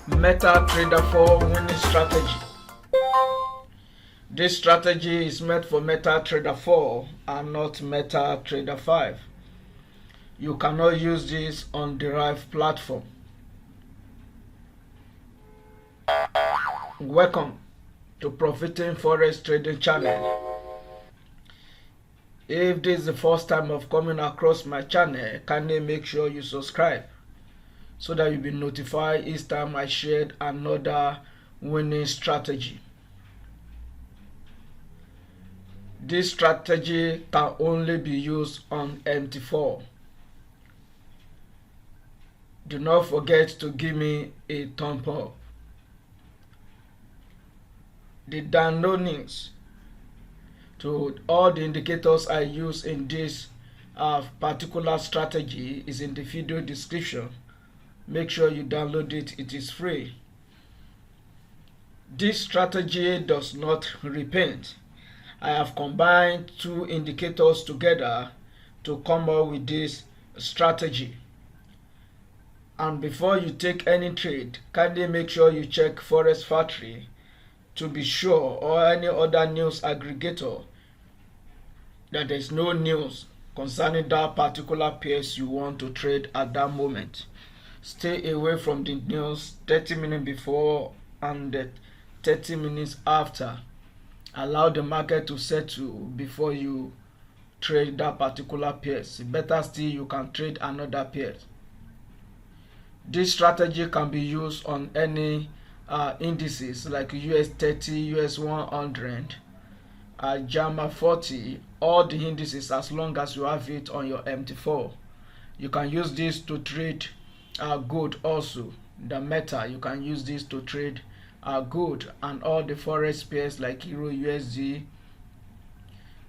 MetaTrader4 winning strategy. This strategy is meant for MetaTrader4 and not MetaTrader5. You cannot use this on derived platform. Welcome to Profiting Forex Trading channel. If this is the first time of coming across my channel, kindly make sure you subscribe so that you'll be notified each time I shared another winning strategy. This strategy can only be used on MT4. Do not forget to give me a thumb up. The download links to all the indicators I use in this particular strategy is in the video description. Make sure you download it. It is free. This strategy does not repaint. I have combined two indicators together to come up with this strategy. And before you take any trade, kindly make sure you check Forex Factory to be sure, or any other news aggregator, that there is no news concerning that particular pairs you want to trade at that moment. Stay away from the news 30 minutes before and 30 minutes after. Allow the market to settle before you trade that particular pairs. Better still, you can trade another pair. This strategy can be used on any indices like US 30, US 100, JAMA 40, all the indices, as long as you have it on your MT4. You can use this to trade gold also. The meta, you can use this to trade gold, and all the forex pairs like Euro USD,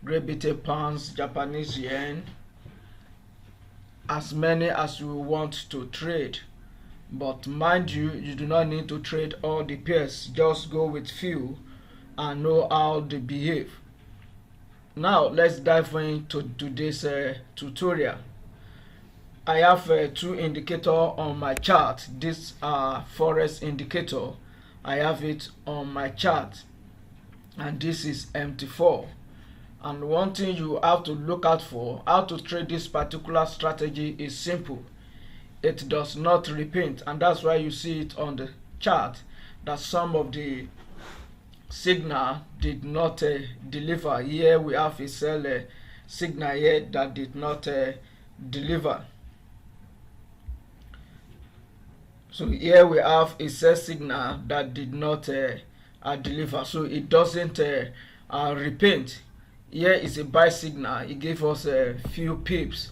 Great Britain pounds, Japanese yen, as many as you want to trade. But mind you, you do not need to trade all the pairs. Just go with few and know how they behave. Now let's dive into today's tutorial. I have two indicators on my chart. This forex indicator, I have it on my chart, and this is MT4. And one thing you have to look out for how to trade this particular strategy is simple. It does not repaint, and that's why you see it on the chart that some of the signal did not deliver. Here we have a sell signal here that did not deliver. So here we have a sell signal that did not deliver, so it doesn't repaint. Here is a buy signal. It gave us a few pips.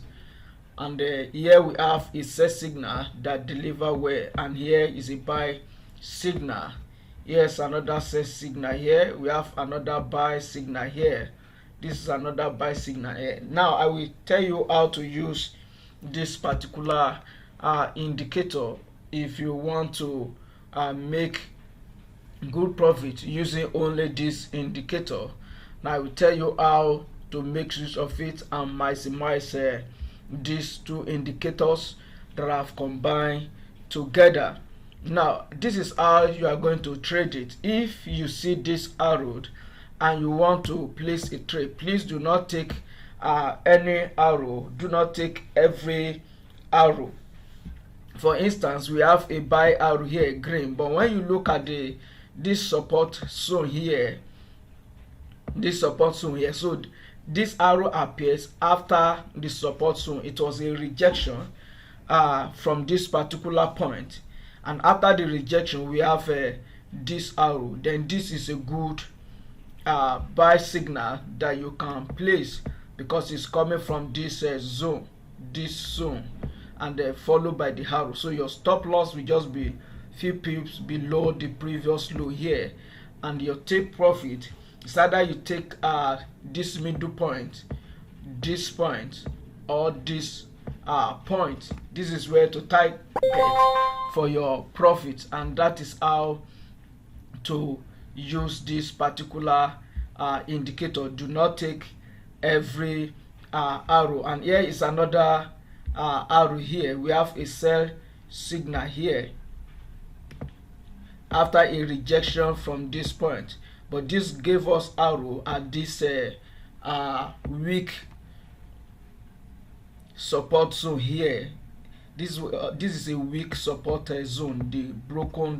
And here we have a sell signal that deliver well, and here is a buy signal. Here's another sell signal. Here we have another buy signal. Here this is another buy signal. Here now I will tell you how to use this particular indicator if you want to make good profit using only this indicator. Now I will tell you how to make use of it and maximize these two indicators that I've combined together. Now this is how you are going to trade it. If you see this arrow and you want to place a trade, please do not take any arrow. Do not take every arrow. For instance, we have a buy arrow here, green, but when you look at this support zone here, so this arrow appears after the support zone. It was a rejection from this particular point, and after the rejection we have this arrow. Then this is a good buy signal that you can place because it's coming from this zone, and followed by the arrow. So your stop loss will just be few pips below the previous low here, and your take profit is either you take this middle point, this point, or this point. This is where to target for your profit, and that is how to use this particular indicator. Do not take every arrow. And here is another arrow. Here we have a sell signal here. after a rejection from this point, but this gave us arrow at this weak support zone here. This is a weak support zone, the broken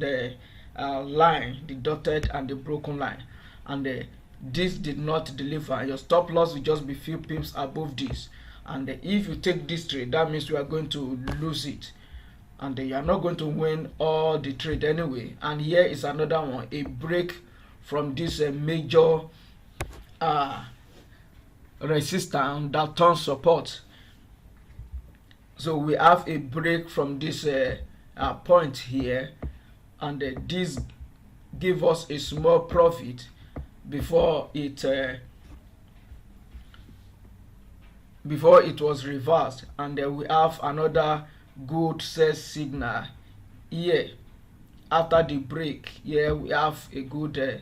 line, the dotted and the broken line, and this did not deliver. Your stop loss will just be few pips above this, and if you take this trade, that means you are going to lose it, and you are not going to win all the trade anyway. And here is another one, a break from this major resistance that turns support. So we have a break from this point here, and this give us a small profit before it was reversed, and we have another good sell signal here after the break. Here we have a good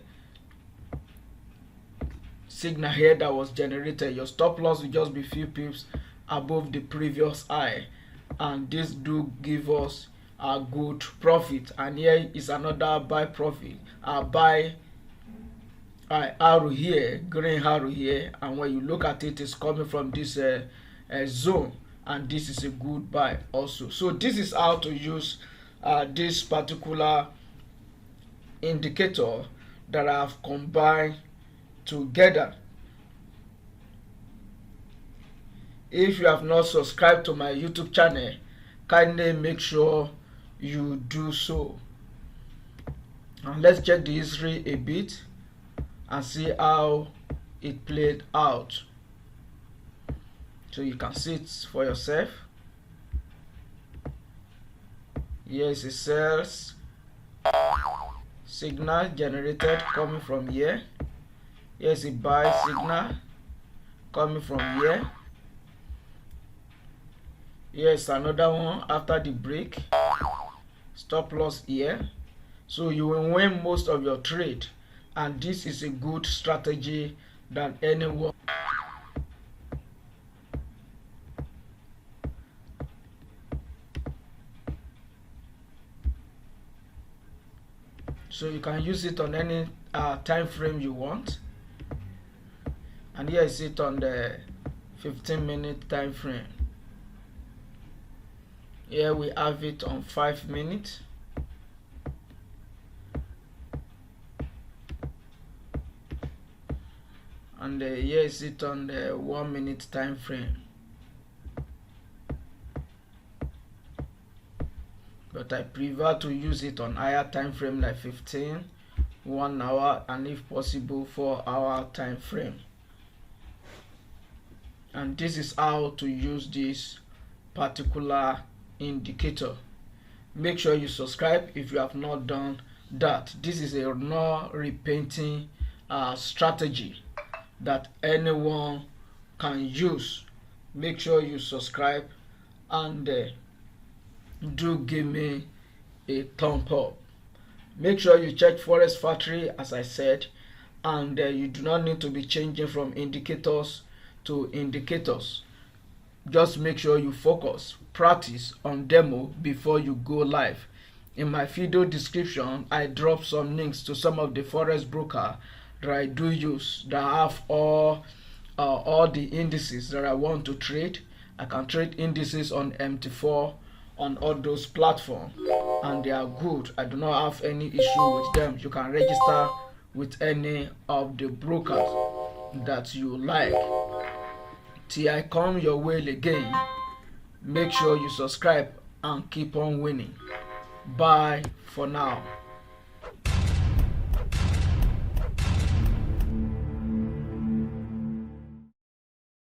signal here that was generated. Your stop loss will just be few pips above the previous high, and this do give us a good profit. And here is another buy profit, buy arrow here, green arrow here, and when you look at it, it's coming from this zone, and this is a good buy also. So this is how to use this particular indicator that I have combined together. If you have not subscribed to my YouTube channel, kindly make sure you do so. And let's check the history a bit and see how it played out, so you can see it for yourself. Here is a sales signal generated coming from here. Here is a buy signal coming from here. Here is another one after the break, stop loss here. So you will win most of your trade, and this is a good strategy that anyone. So you can use it on any time frame you want, and here is it on the 15-minute time frame. Here we have it on 5 minutes, and here is it on the 1 minute time frame. But I prefer to use it on higher time frame like 15, 1 hour, and if possible 4 hour time frame. And this is how to use this particular indicator. Make sure you subscribe if you have not done that. This is a non-repainting strategy that anyone can use. Make sure you subscribe and do give me a thumb up. Make sure you check Forex Factory, as I said, and you do not need to be changing from indicators to indicators. Just make sure you focus, practice on demo before you go live. In my video description, I drop some links to some of the Forex broker that I do use, that have all the indices that I want to trade. I can trade indices on MT4 on all those platforms, and they are good. I do not have any issue with them. You can register with any of the brokers that you like. Till I come your way again, make sure you subscribe and keep on winning. Bye for now.